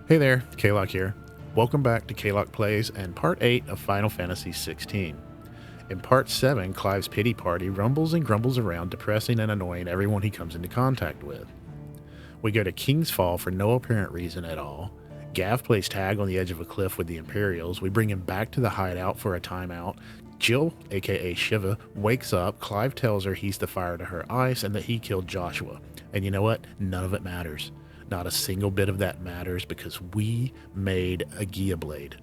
Hey there, Kaloc here. Welcome back to Kaloc Plays and Part 8 of Final Fantasy XVI. In Part 7, Clive's pity party rumbles and grumbles around, depressing and annoying everyone he comes into contact with. We go to King's Fall for no apparent reason at all. Gav plays tag on the edge of a cliff with the Imperials. We bring him back to the hideout for a timeout. Jill, aka Shiva, wakes up. Clive tells her he's the fire to her ice and that he killed Joshua. And you know what? None of it matters. Not a single bit of that matters because we made a Gia Blade.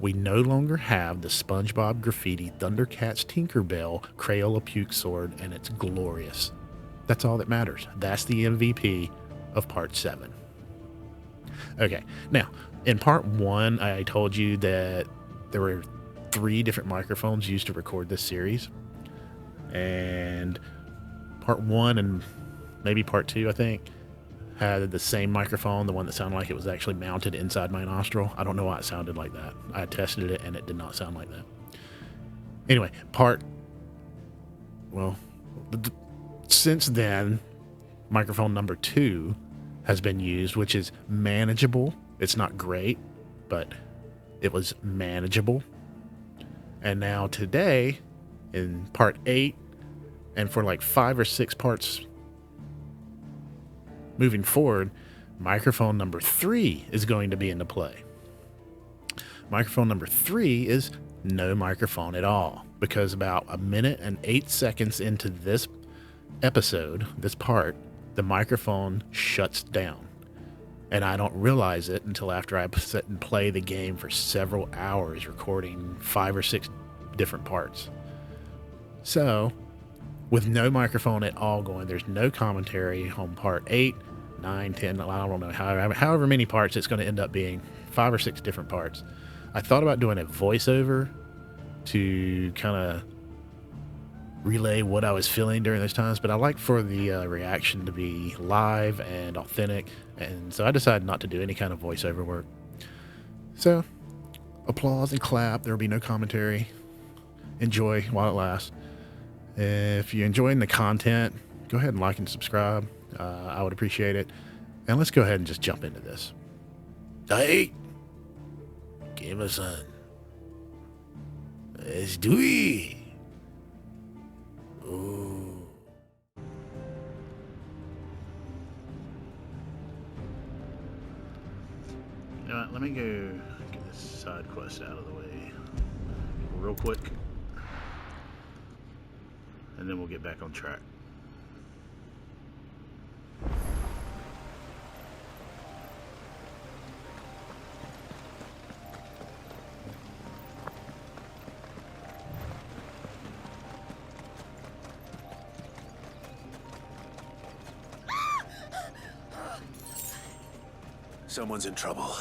We no longer have the SpongeBob graffiti Thundercats Tinkerbell Crayola Puke Sword, and it's glorious. That's all that matters. That's the MVP of Part 7. Okay, now, in Part 1, I told you that there were 3 different microphones used to record this series. And Part 1 and maybe Part 2, I think, had the same microphone, the one that sounded like it was actually mounted inside my nostril. I don't know why it sounded like that. I tested it and it did not sound like that. Anyway, since then, microphone number 2 has been used, which is manageable. It's not great, but it was manageable. And now today, in Part 8, and for like 5 or 6 parts moving forward, microphone number 3 is going to be into play. Microphone number 3 is no microphone at all, because about 1 minute and 8 seconds into this episode, this part, the microphone shuts down. And I don't realize it until after I sit and play the game for several hours, recording 5 or 6 different parts. So, with no microphone at all going, there's no commentary on Part 8, 9, 10, I don't know, however many parts it's going to end up being, 5 or 6 different parts. I thought about doing a voiceover to kind of relay what I was feeling during those times, but I like for the reaction to be live and authentic, and so I decided not to do any kind of voiceover work. So, applause and clap, there will be no commentary. Enjoy while it lasts. If you're enjoying the content, go ahead and like and subscribe. I would appreciate it. And let's go ahead and just jump into this. Hey, give us a... Let's do it. Ooh. You know what, let me go get this side quest out of the way real quick. And then we'll get back on track. Someone's in trouble.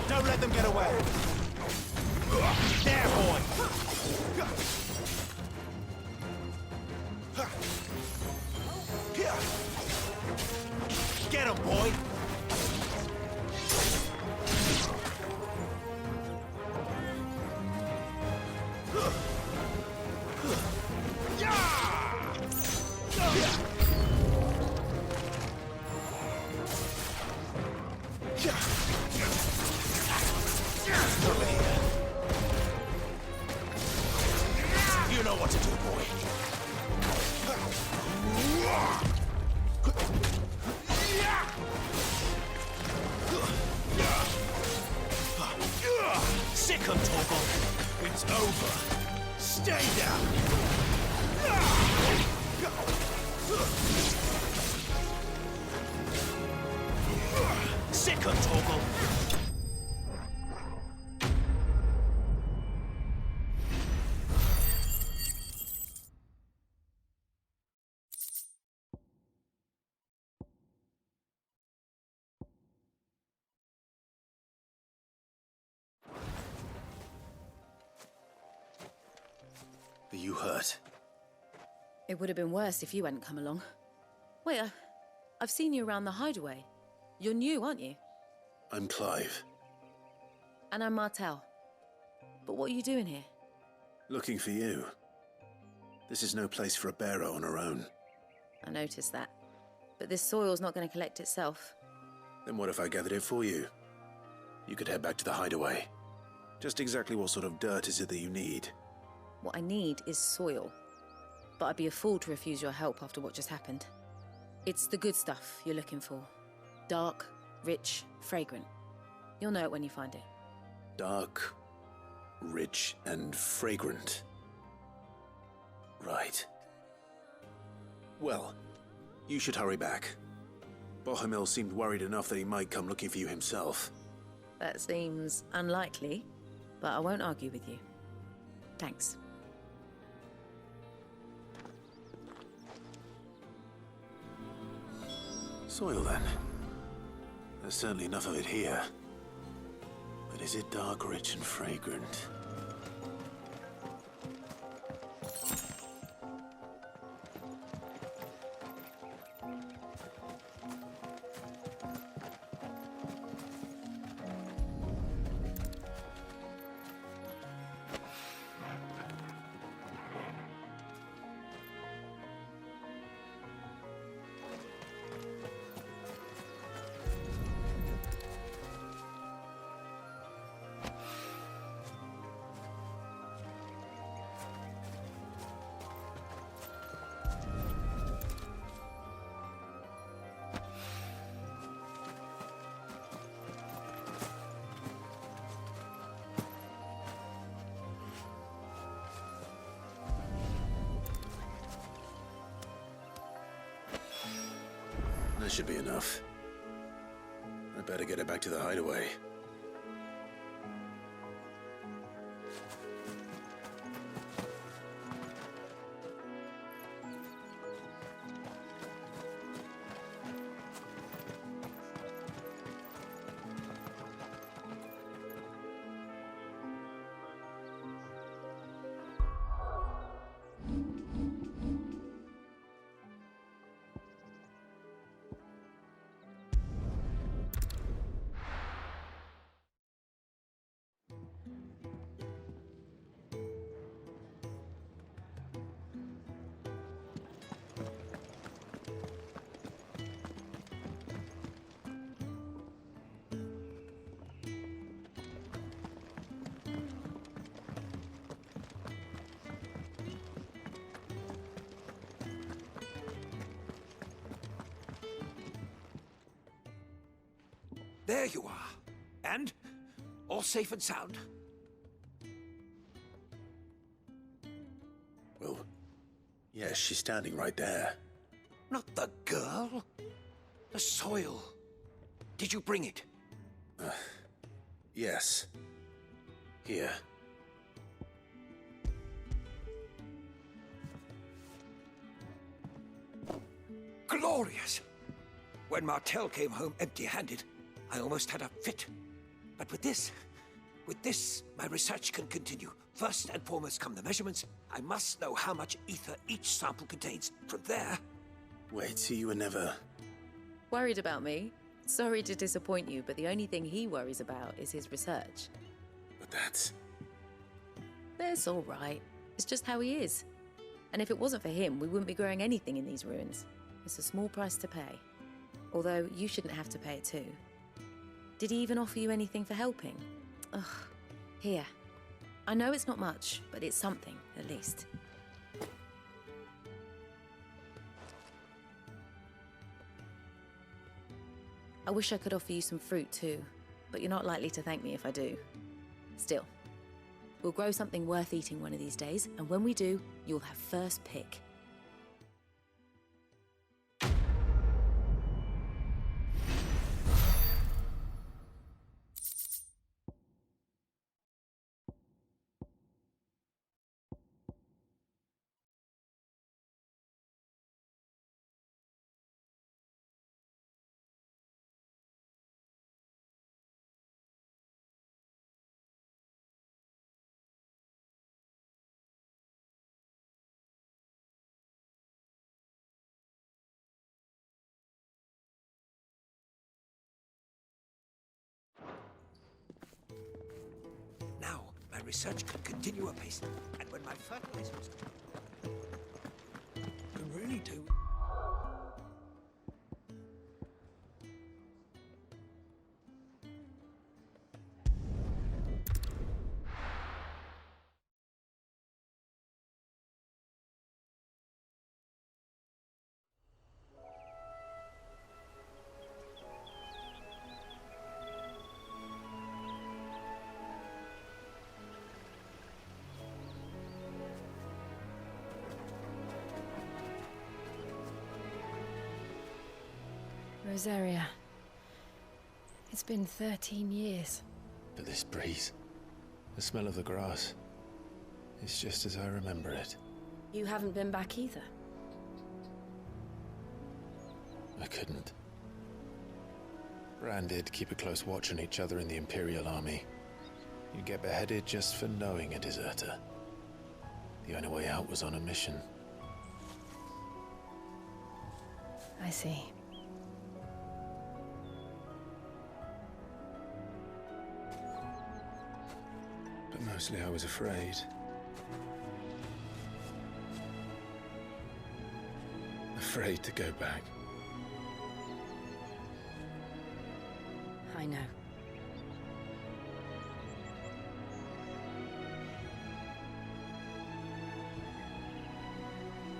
Don't let them get away. There, boy. Get him, boy. You know what to do, boy. Sick of Torgal. It's over. Stay down. you hurt? It would have been worse if you hadn't come along. Wait, I've seen you around the hideaway. You're new, aren't you? I'm Clive. And I'm Martel. But what are you doing here? Looking for you. This is no place for a bearer on her own. I noticed that. But this soil's not going to collect itself. Then what if I gathered it for you? You could head back to the hideaway. Just exactly what sort of dirt is it that you need? What I need is soil. But I'd be a fool to refuse your help after what just happened. It's the good stuff you're looking for. Dark, rich, fragrant. You'll know it when you find it. Dark, rich, and fragrant. Right. Well, you should hurry back. Bohemil seemed worried enough that he might come looking for you himself. That seems unlikely, but I won't argue with you. Thanks. Soil, then. There's certainly enough of it here. But is it dark, rich, and fragrant? That should be enough. I better get it back to the hideaway. There you are. And? All safe and sound? Well, yes, she's standing right there. Not the girl. The soil. Did you bring it? Yes. Here. Glorious! When Martel came home empty-handed, I almost had a fit. But with this, my research can continue. First and foremost come the measurements. I must know how much ether each sample contains. From there... Wait, so you were never... Worried about me? Sorry to disappoint you, but the only thing he worries about is his research. But that's... That's all right. It's just how he is. And if it wasn't for him, we wouldn't be growing anything in these ruins. It's a small price to pay. Although, you shouldn't have to pay it too. Did he even offer you anything for helping? Ugh. Here. I know it's not much, but it's something, at least. I wish I could offer you some fruit too, but you're not likely to thank me if I do. Still, we'll grow something worth eating one of these days, and when we do, you'll have first pick. research can continue apace. And when my fertilizers can really do... Rosaria. It's been 13 years. But this breeze, the smell of the grass, it's just as I remember it. You haven't been back either. I couldn't. Bran did keep a close watch on each other in the Imperial Army. You get beheaded just for knowing a deserter. The only way out was on a mission. I see. But mostly I was afraid. Afraid to go back. I know.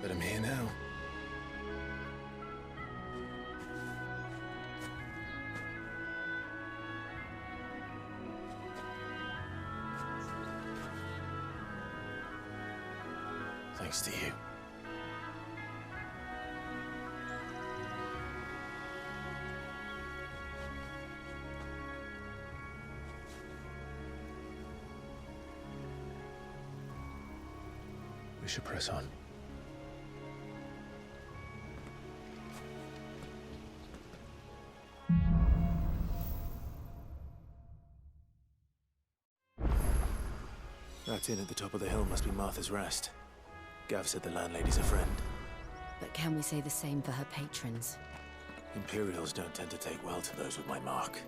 But I'm here now. Thanks to you. We should press on. That inn at the top of the hill must be Martha's Rest. Gav said the landlady's a friend. But can we say the same for her patrons? Imperials don't tend to take well to those with my mark.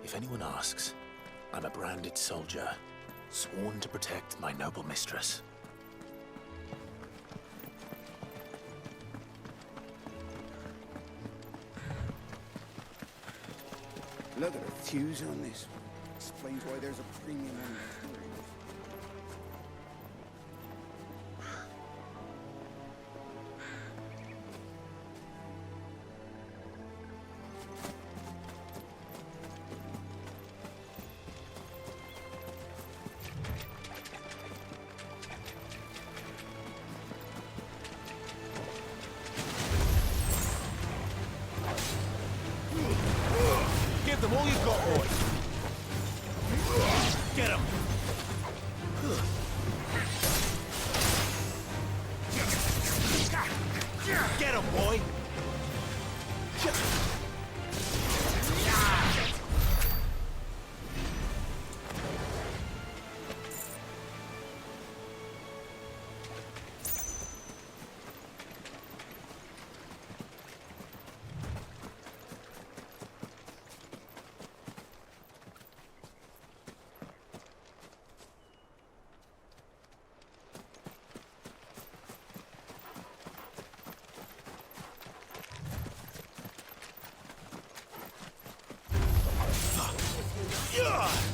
If anyone asks, I'm a branded soldier, sworn to protect my noble mistress. Look at the fuse on this. Explains why there's a premium on materials. Give them all you've got, boys. Get him. Get him, boy.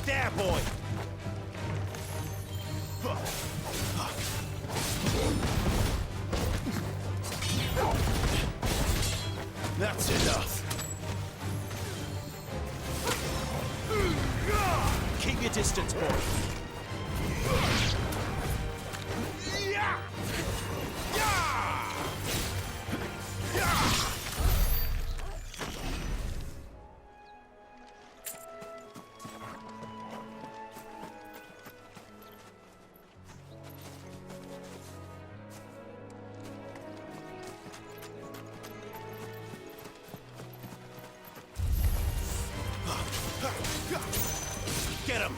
There, boy! That's enough! Keep your distance, boy! Get him!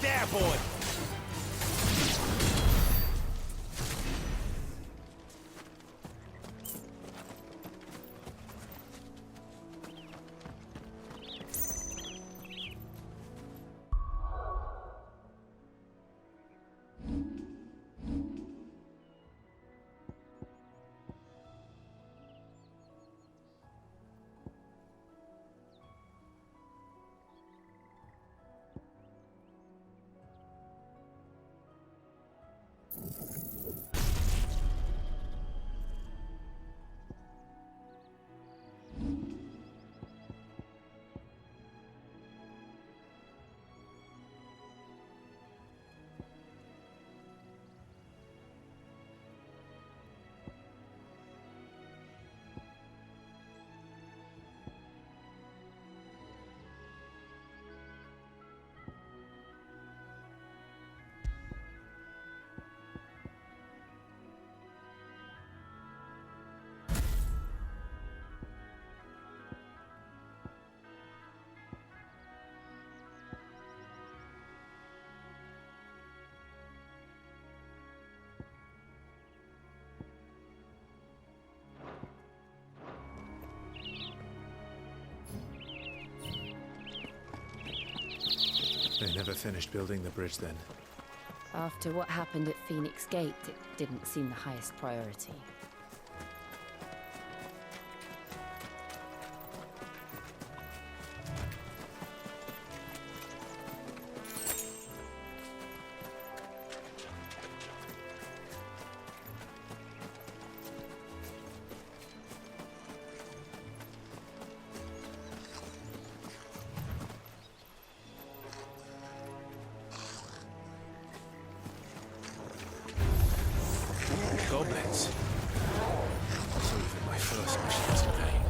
There, boy! They never finished building the bridge then. After what happened at Phoenix Gate, it didn't seem the highest priority. Goblins. So even my first mission was in vain.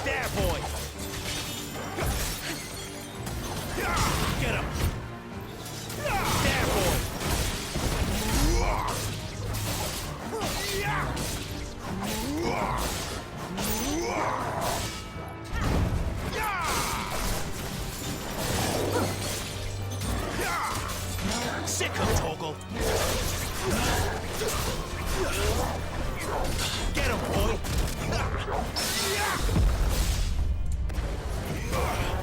There, boy! Get him! There, boy! Sick him, Torgal! Get him, boy!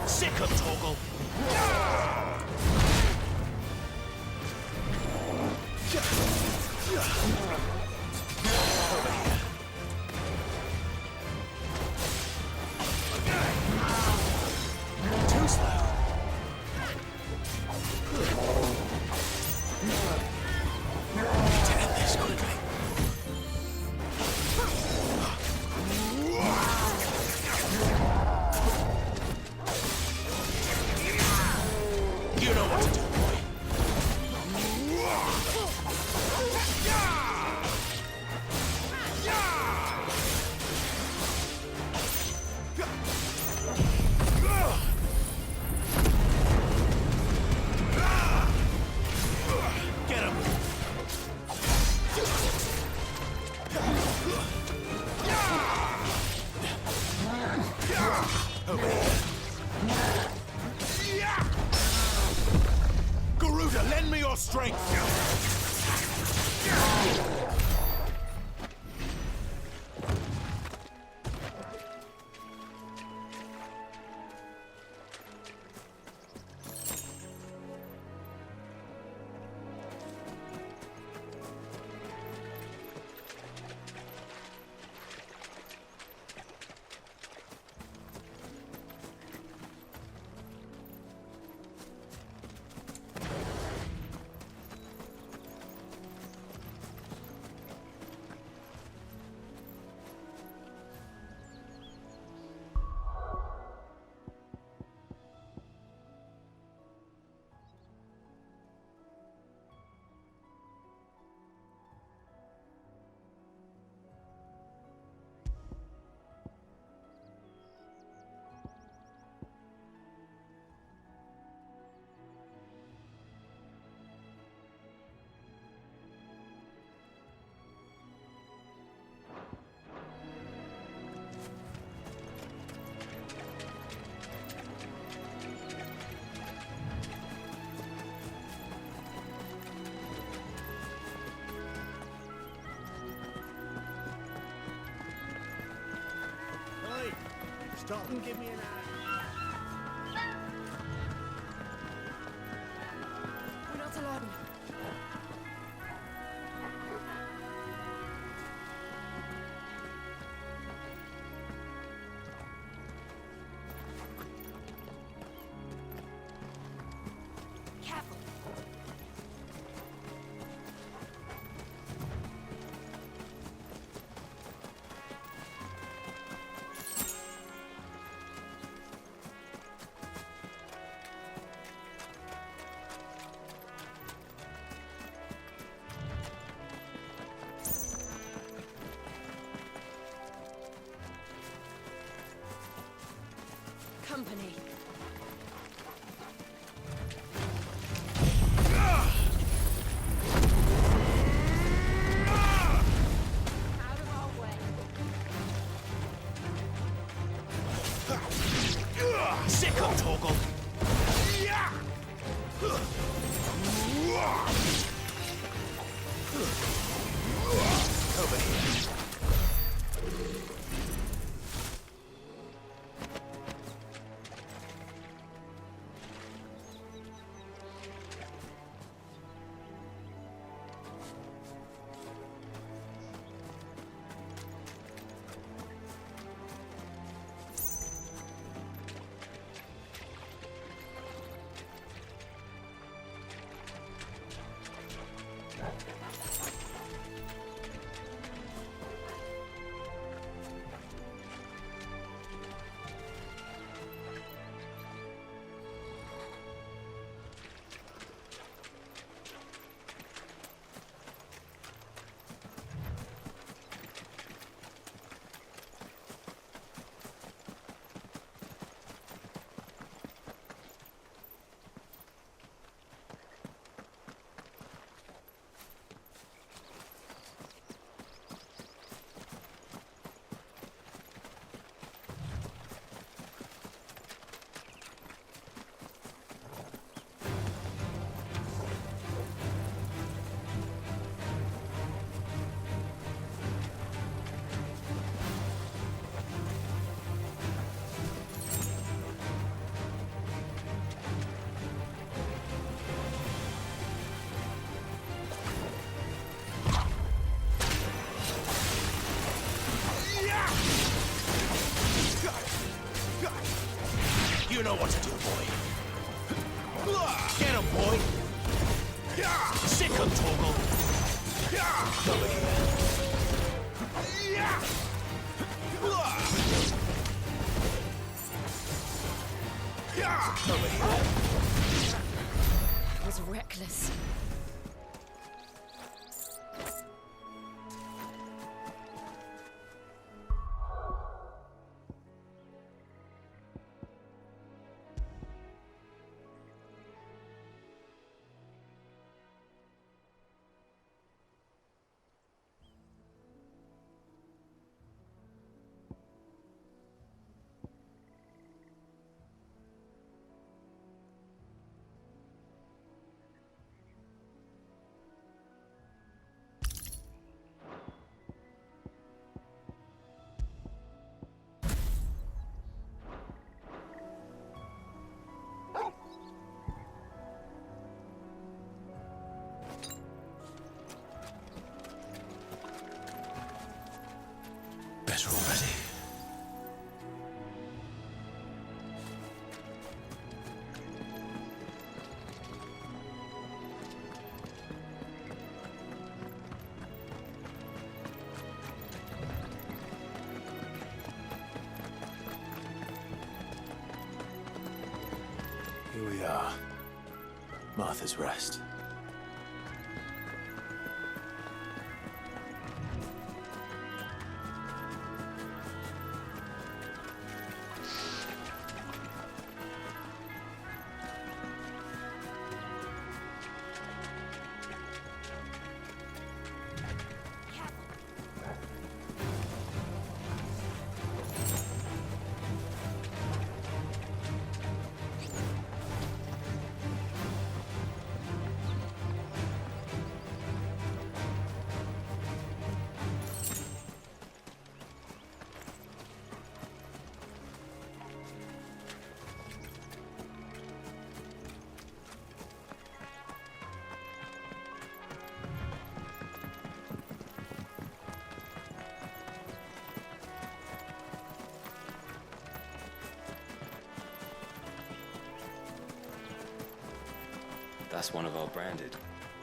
Sick him, Torgal! Too slow. To end this quickly. You know what to do, boy. Get him. Garuda, lend me your strength! Stop and give me an eye. We're not alone. Careful. company. Out of our way. Sick of Torgal! Over here. You know what to do, boy. Get him, boy. Sick of Torgal. Over here. Over here. It was reckless. Better already. Here we are. Martha's Rest. That's one of our branded.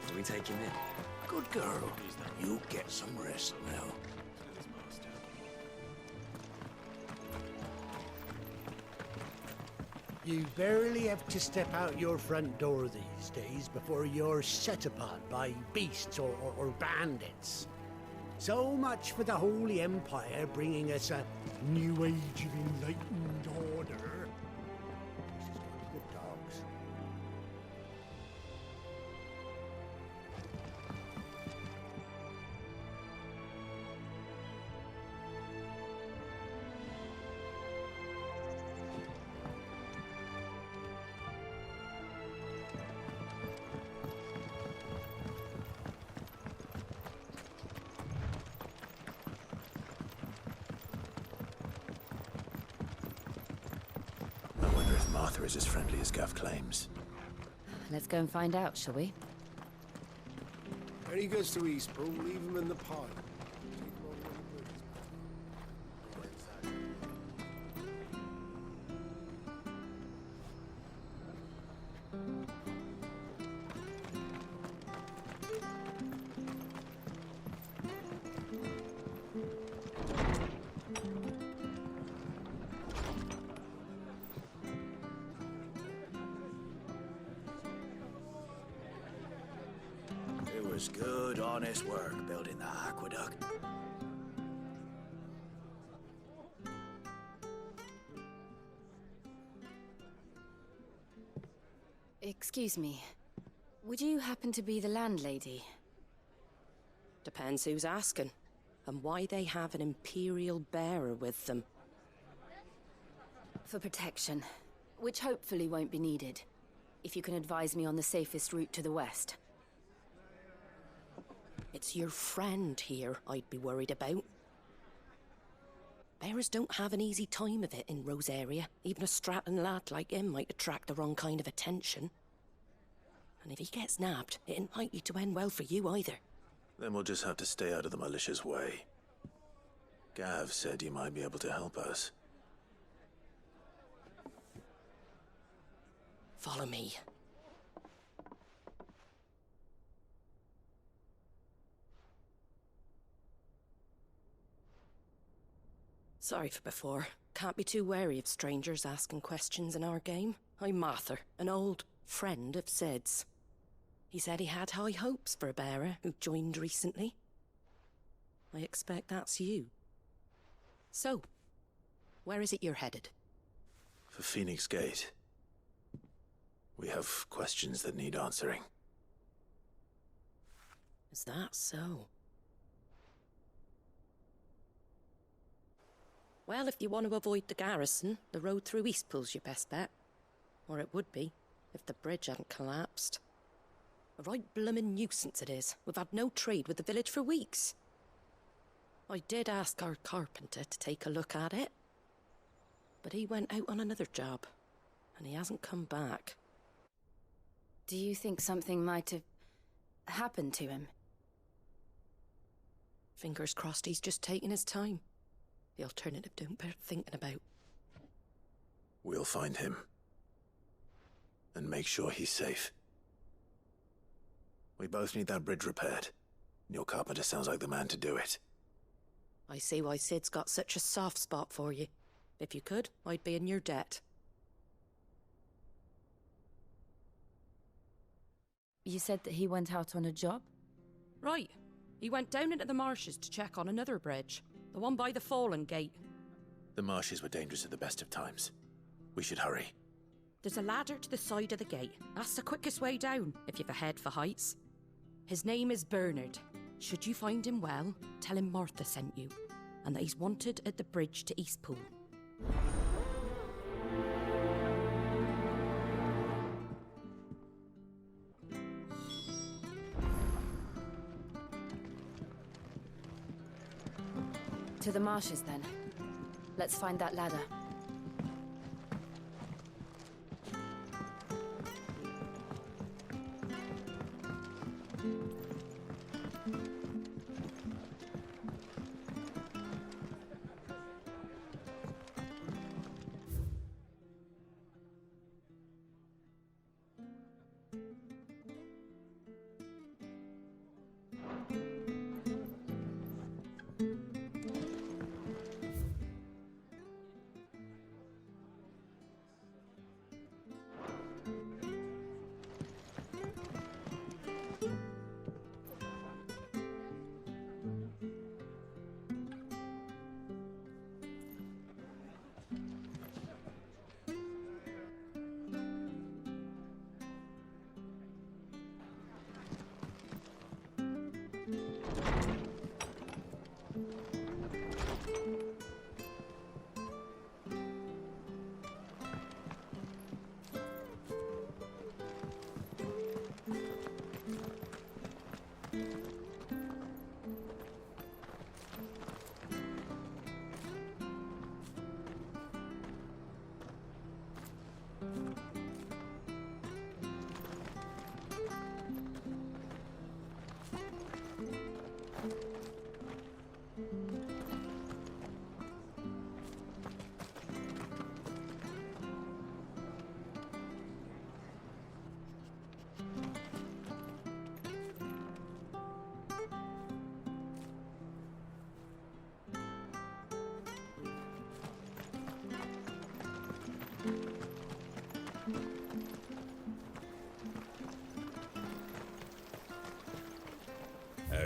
Do we take him in? Good girl. You get some rest now. You barely have to step out your front door these days before you're set upon by beasts or bandits. So much for the Holy Empire bringing us a new age of enlightened order. aether is as friendly as Gav claims. Let's go and find out, shall we? When he goes to Eastpool, leave him in the pipe. It was good, honest work building the aqueduct. Excuse me. Would you happen to be the landlady? Depends who's asking, and why they have an Imperial bearer with them. For protection, which hopefully won't be needed. If you can advise me on the safest route to the west. It's your friend here I'd be worried about. Bearers don't have an easy time of it in Rosaria. Even a Stratton lad like him might attract the wrong kind of attention. And if he gets nabbed, it ain't likely to end well for you either. Then we'll just have to stay out of the malicious way. Gav said you might be able to help us. Follow me. Sorry for before. Can't be too wary of strangers asking questions in our game. I'm Mather, an old friend of Sid's. He said he had high hopes for a bearer who joined recently. I expect that's you. So, where is it you're headed? For Phoenix Gate. We have questions that need answering. Is that so? Well, if you want to avoid the garrison, the road through Eastpool's your best bet. Or it would be, if the bridge hadn't collapsed. A right bloomin' nuisance it is. We've had no trade with the village for weeks. I did ask our carpenter to take a look at it. But he went out on another job, and he hasn't come back. Do you think something might have happened to him? Fingers crossed he's just taking his time. The alternative don't bear thinking about. We'll find him. And make sure he's safe. We both need that bridge repaired. Your carpenter sounds like the man to do it. I see why Sid's got such a soft spot for you. If you could, I'd be in your debt. You said that he went out on a job? Right. He went down into the marshes to check on another bridge. The one by the Fallen Gate. The marshes were dangerous at the best of times. We should hurry. There's a ladder to the side of the gate. That's the quickest way down, if you've a head for heights. His name is Bernard. Should you find him well, tell him Martha sent you, and that he's wanted at the bridge to Eastpool. To the marshes, then. Let's find that ladder.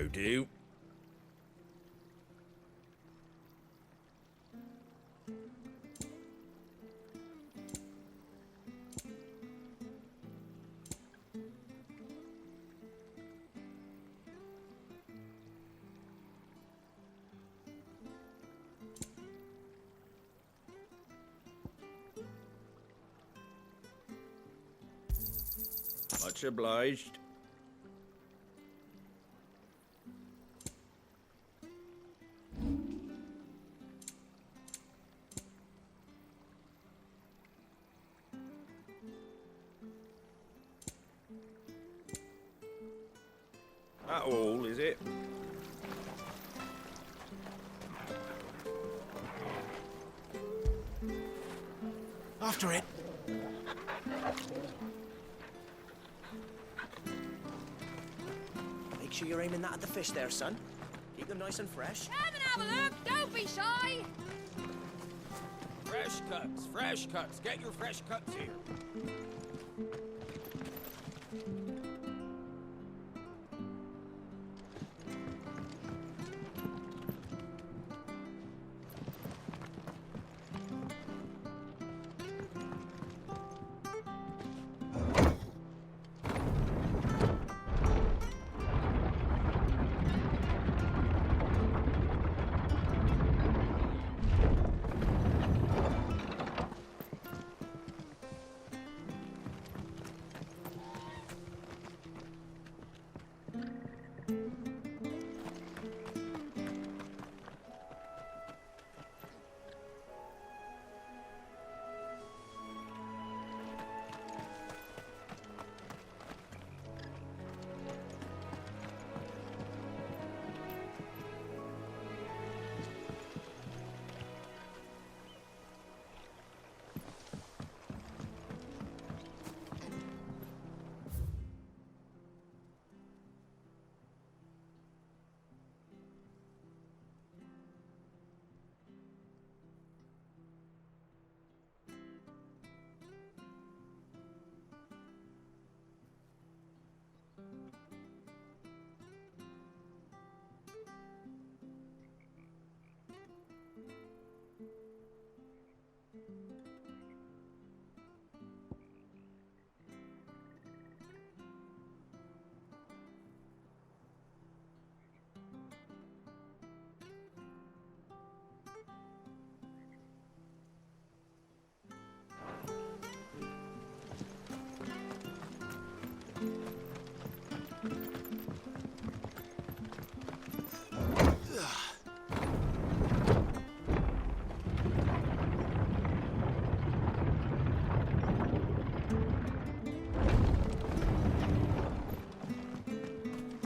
How do? Much obliged. That all, is it? After it. Make sure you're aiming that at the fish there, son. Keep them nice and fresh. Come and have a look! Don't be shy! Fresh cuts, fresh cuts. Get your fresh cuts here.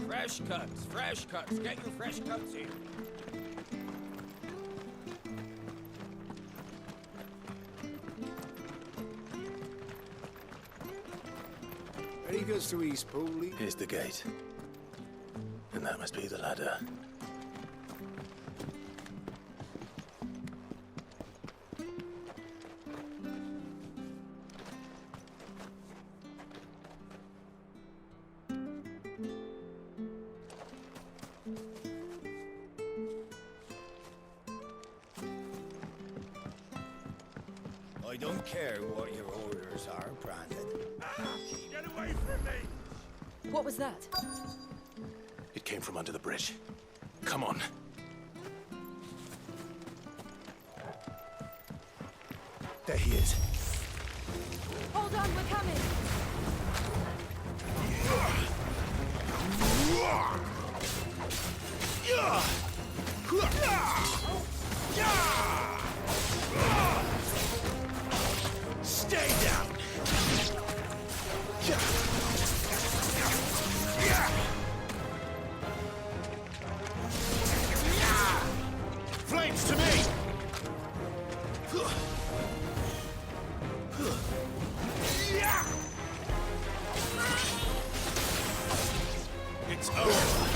Fresh cuts, fresh cuts. Get your fresh cuts here. Ready goes to East Pooley. Here's the gate. And that must be the ladder. I don't care what your orders are, Brandon. Get away from me! What was that? It came from under the bridge. Come on. There he is. Hold on, we're coming! Stay down! Flames to me! It's over!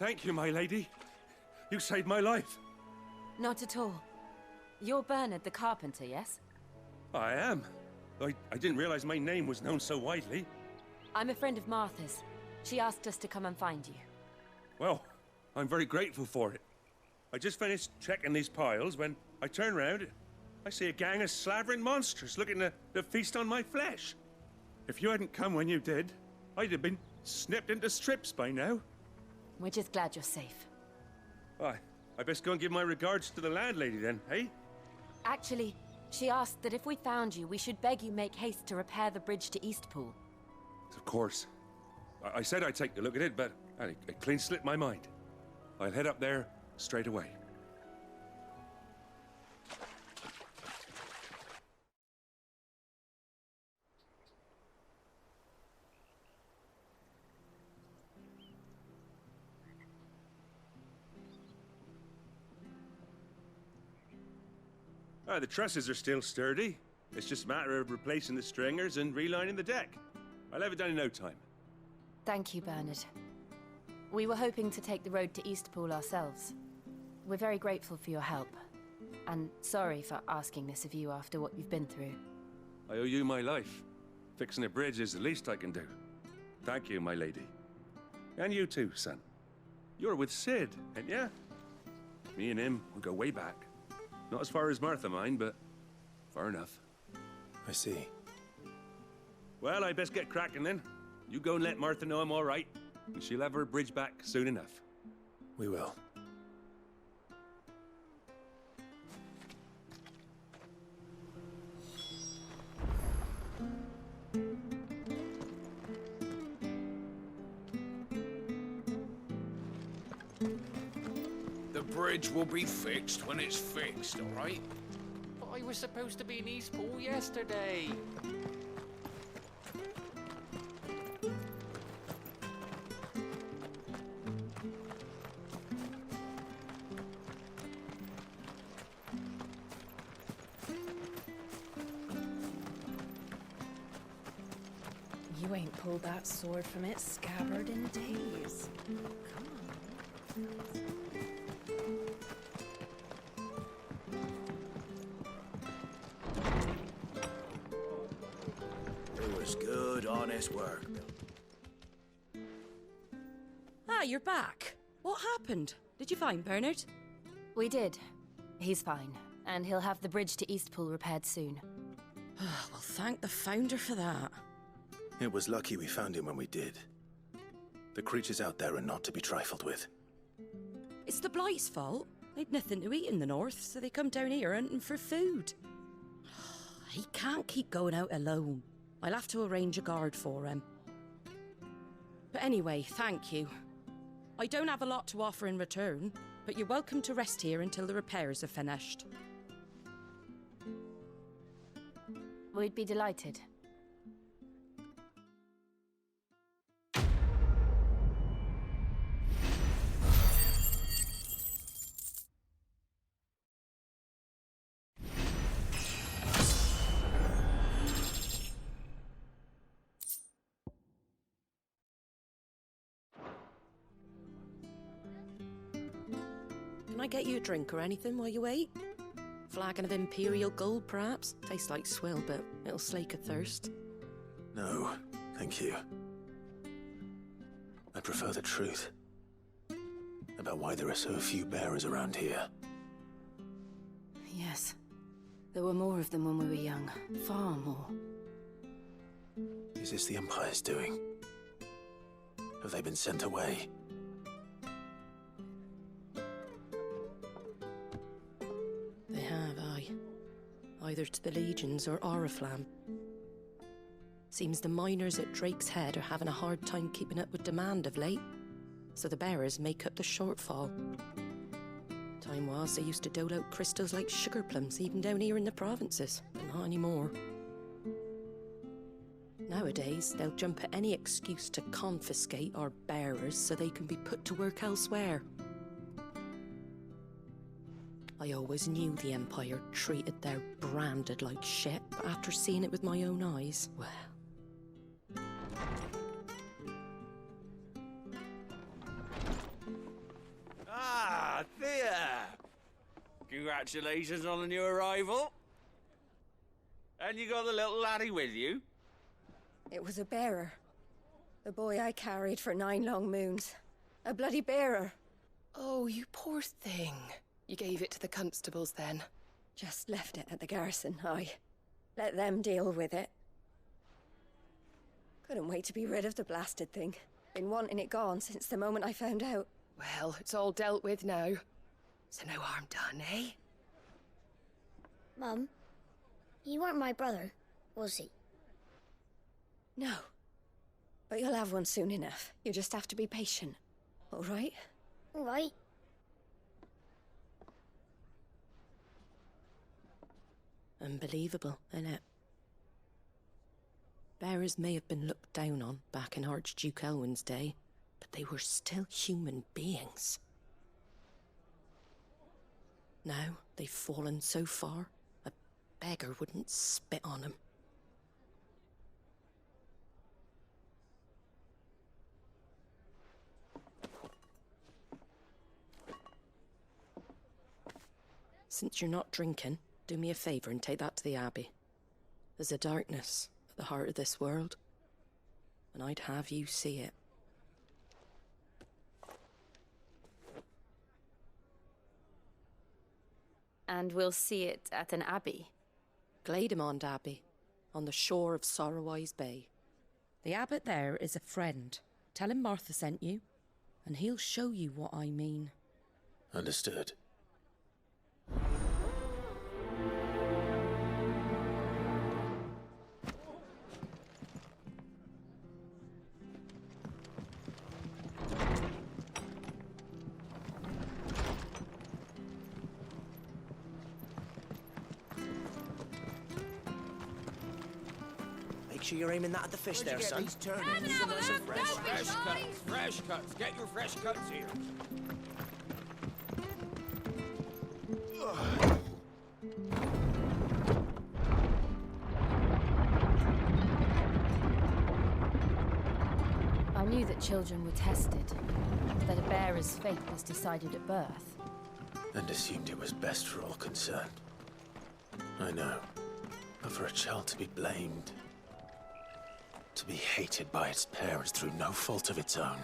Thank you, my lady. You saved my life. Not at all. You're Bernard the carpenter, yes? I am. I didn't realize my name was known so widely. I'm a friend of Martha's. She asked us to come and find you. Well, I'm very grateful for it. I just finished checking these piles when I turn round. I see a gang of slavering monsters looking to feast on my flesh. If you hadn't come when you did, I'd have been snipped into strips by now. We're just glad you're safe. I best go and give my regards to the landlady then, eh? Actually, she asked that if we found you, we should beg you make haste to repair the bridge to Eastpool. Of course. I said I'd take a look at it, but it clean slipped my mind. I'll head up there straight away. The trusses are still sturdy. It's just a matter of replacing the stringers and relining the deck. I'll have it done in no time. Thank you, Bernard. We were hoping to take the road to Eastpool ourselves. We're very grateful for your help. And sorry for asking this of you after what you've been through. I owe you my life. Fixing a bridge is the least I can do. Thank you, my lady. And you too, son. You're with Sid, ain't ya? Me and him will go way back. Not as far as Martha, mind, but far enough. I see. Well, I best get cracking then. You go and let Martha know I'm all right, and she'll have her bridge back soon enough. We will. The bridge will be fixed when it's fixed, all right? But I was supposed to be in Eastpool yesterday. You ain't pulled that sword from its scabbard in days. Come on. It was good, honest work. Ah, you're back. What happened? Did you find Bernard? We did. He's fine, and he'll have the bridge to Eastpool repaired soon. Well, thank the Founder for that. It was lucky we found him when we did. The creatures out there are not to be trifled with. It's the Blight's fault. They'd nothing to eat in the north, so they come down here hunting for food. He can't keep going out alone. I'll have to arrange a guard for him. But anyway, thank you. I don't have a lot to offer in return, but you're welcome to rest here until the repairs are finished. We'd be delighted. Can I get you a drink or anything while you wait? Flagon of Imperial Gold, perhaps? Tastes like swill, but it'll slake a thirst. No, thank you. I prefer the truth. About why there are so few bearers around here. Yes. There were more of them when we were young. Far more. Is this the Empire's doing? Have they been sent away? They have, aye. Either to the Legions or Oriflamme. Seems the miners at Drake's Head are having a hard time keeping up with demand of late, so the bearers make up the shortfall. Time was they used to dole out crystals like sugar plums, even down here in the provinces, but not anymore. Nowadays, they'll jump at any excuse to confiscate our bearers so they can be put to work elsewhere. I always knew the Empire treated their branded like shit, but after seeing it with my own eyes, well... Ah, Thea! Congratulations on the new arrival. And you got the little laddie with you? It was a bearer. The boy I carried for 9 long moons. A bloody bearer. Oh, you poor thing. You gave it to the constables then? Just left it at the garrison, I let them deal with it. Couldn't wait to be rid of the blasted thing. Been wanting it gone since the moment I found out. Well, it's all dealt with now. So no harm done, eh? Mum, he weren't my brother, was he? No. But you'll have one soon enough. You just have to be patient. All right? All right. Unbelievable, innit? Bearers may have been looked down on back in Archduke Elwin's day, but they were still human beings. Now they've fallen so far, a beggar wouldn't spit on them. Since you're not drinking, do me a favour and take that to the Abbey. There's a darkness at the heart of this world, and I'd have you see it. And we'll see it at an abbey? Glademond Abbey, on the shore of Sorrowwise Bay. The abbot there is a friend. Tell him Martha sent you, and he'll show you what I mean. Understood. Make sure you're aiming that at the fish there, son. These turnips? These are nice and fresh. Fresh cuts. Get your fresh cuts here. I knew that children were tested, that a bearer's fate was decided at birth. And assumed it was best for all concerned. I know. But for a child to be blamed, to be hated by its parents through no fault of its own.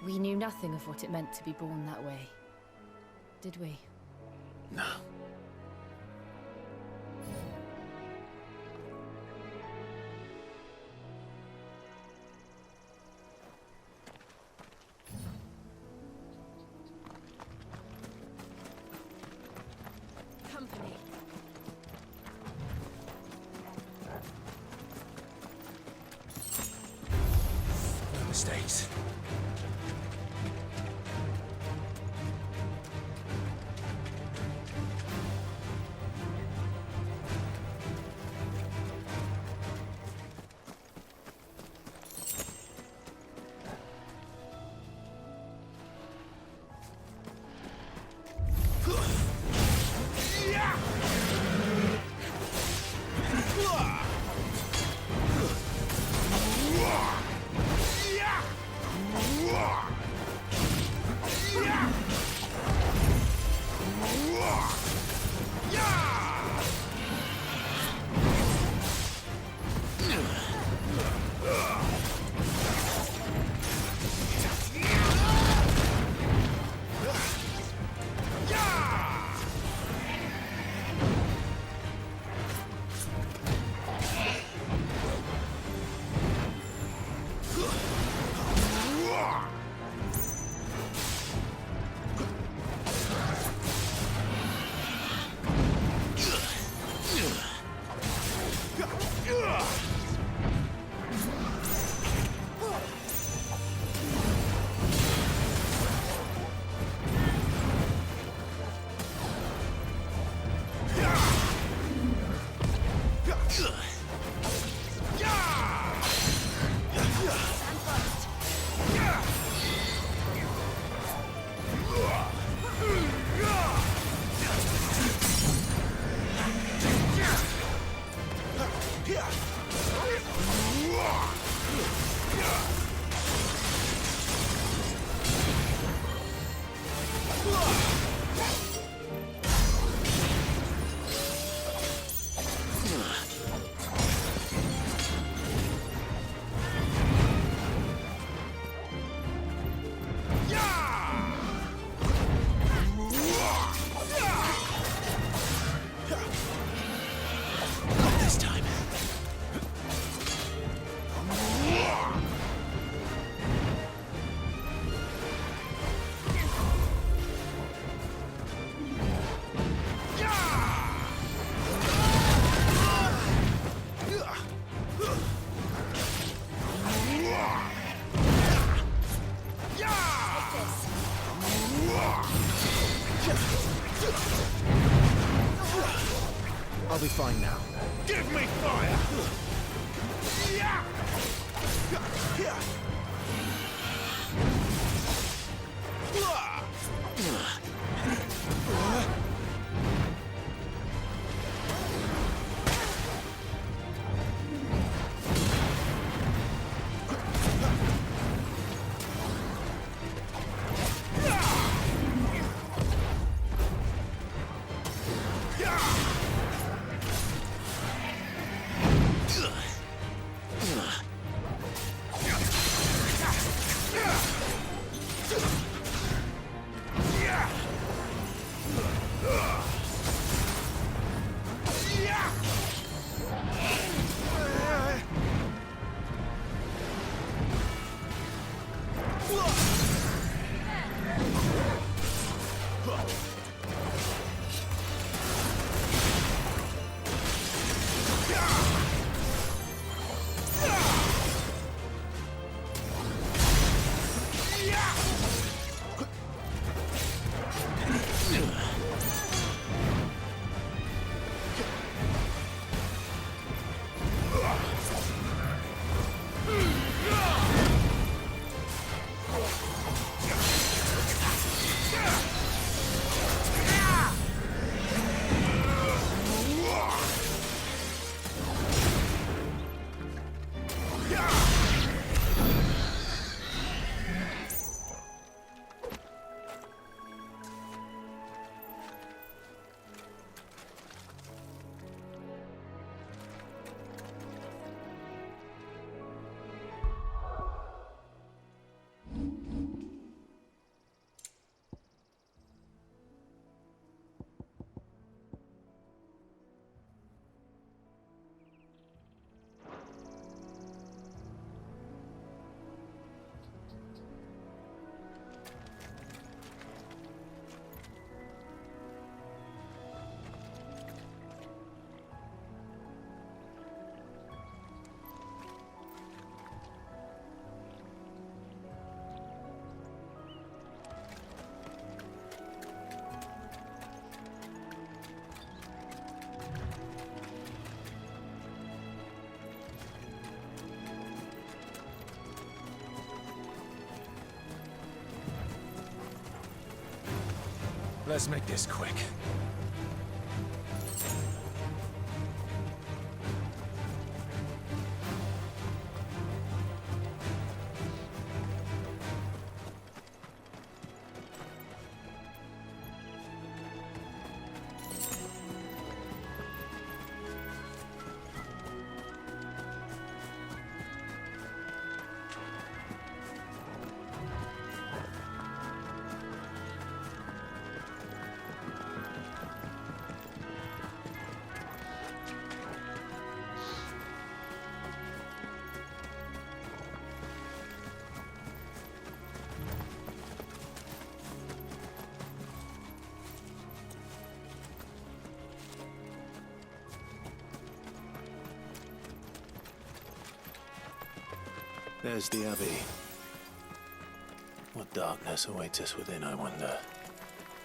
We knew nothing of what it meant to be born that way, did we? No. Company. No mistakes. fine now. Give me fire! Let's make this quick. There's the Abbey. What darkness awaits us within, I wonder?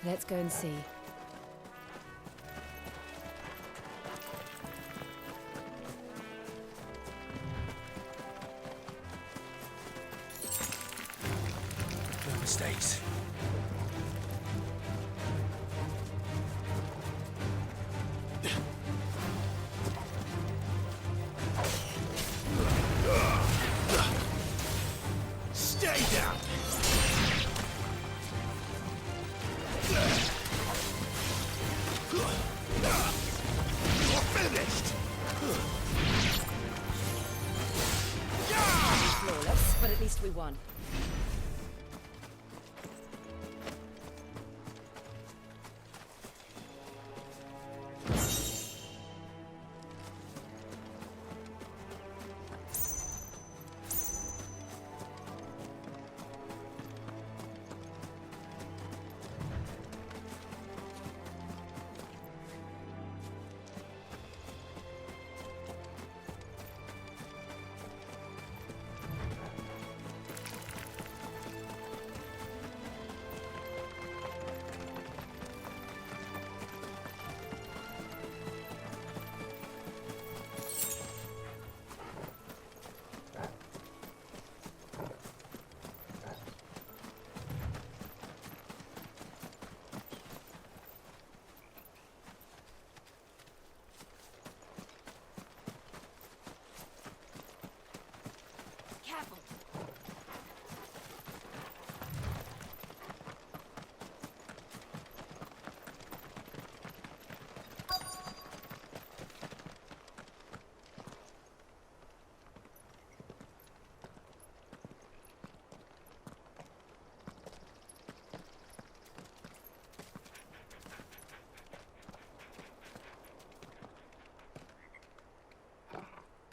Let's go and see. No mistakes. Stay down! You're finished! Flawless, but at least we won.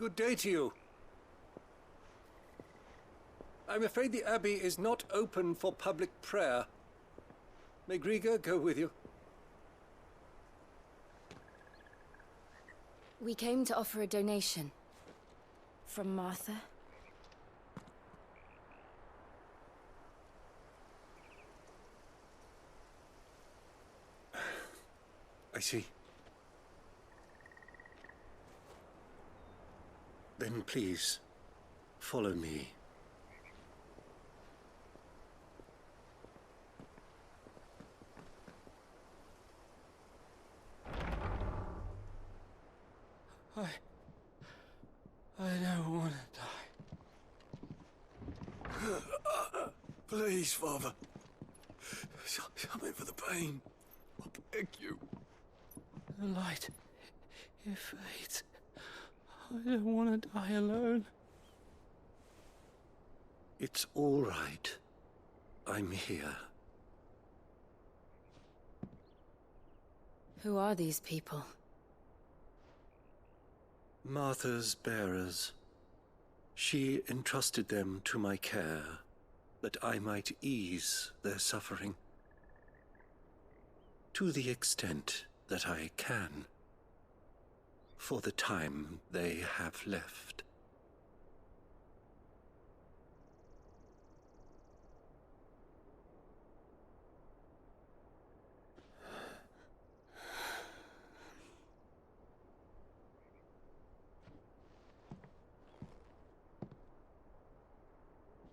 Good day to you. I'm afraid the Abbey is not open for public prayer. May Griga go with you? We came to offer a donation. From Martha. I see. Then please, follow me. I don't want to die. Please, Father. Something for the pain. I beg you. The light, it fades. I don't want to die alone. It's all right. I'm here. Who are these people? Martha's bearers. She entrusted them to my care, that I might ease their suffering. To the extent that I can, for the time they have left.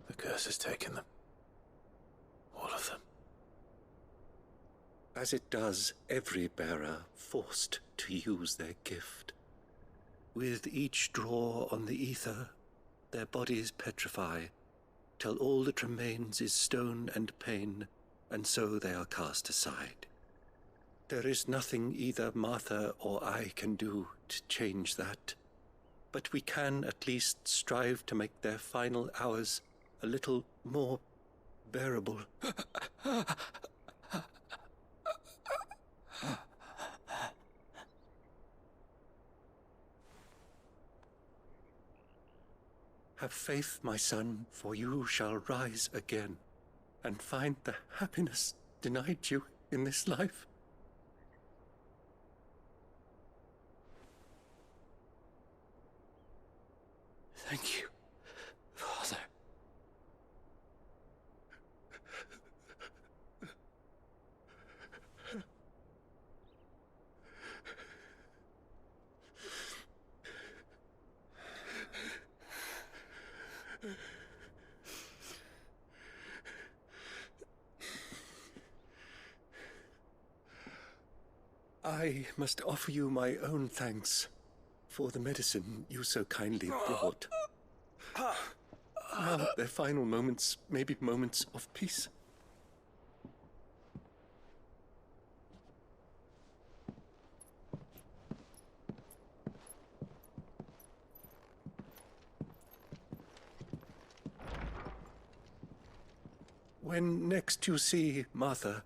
The curse has taken them. All of them. As it does every bearer forced to use their gift. With each draw on the aether, their bodies petrify, till all that remains is stone and pain, and so they are cast aside. There is nothing either Martha or I can do to change that, but we can at least strive to make their final hours a little more bearable. Have faith, my son, for you shall rise again, and find the happiness denied you in this life. Thank you, Father. I must offer you my own thanks for the medicine you so kindly brought. Now their final moments may be moments of peace. When next you see Martha,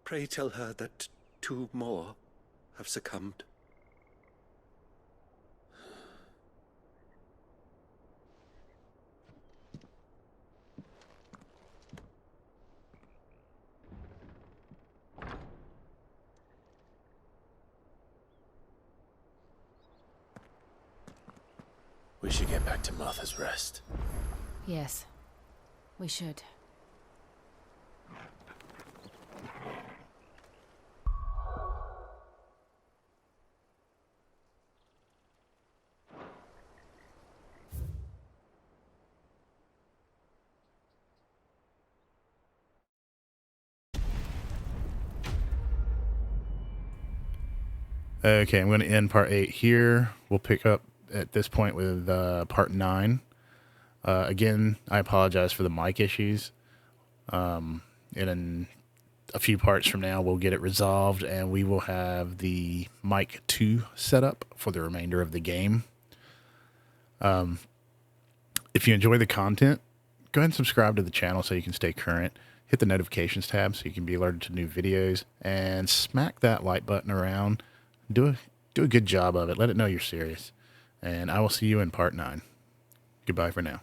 pray tell her that 2 more have succumbed. We should get back to Martha's Rest. Yes, we should. Okay, I'm going to end part 8 here. We'll pick up at this point with part 9. Again, I apologize for the mic issues. And in a few parts from now, we'll get it resolved, and we will have the mic 2 set up for the remainder of the game. If you enjoy the content, go ahead and subscribe to the channel so you can stay current. Hit the notifications tab so you can be alerted to new videos, and smack that like button around. Do a good job of it. Let it know you're serious. And I will see you in part 9. Goodbye for now.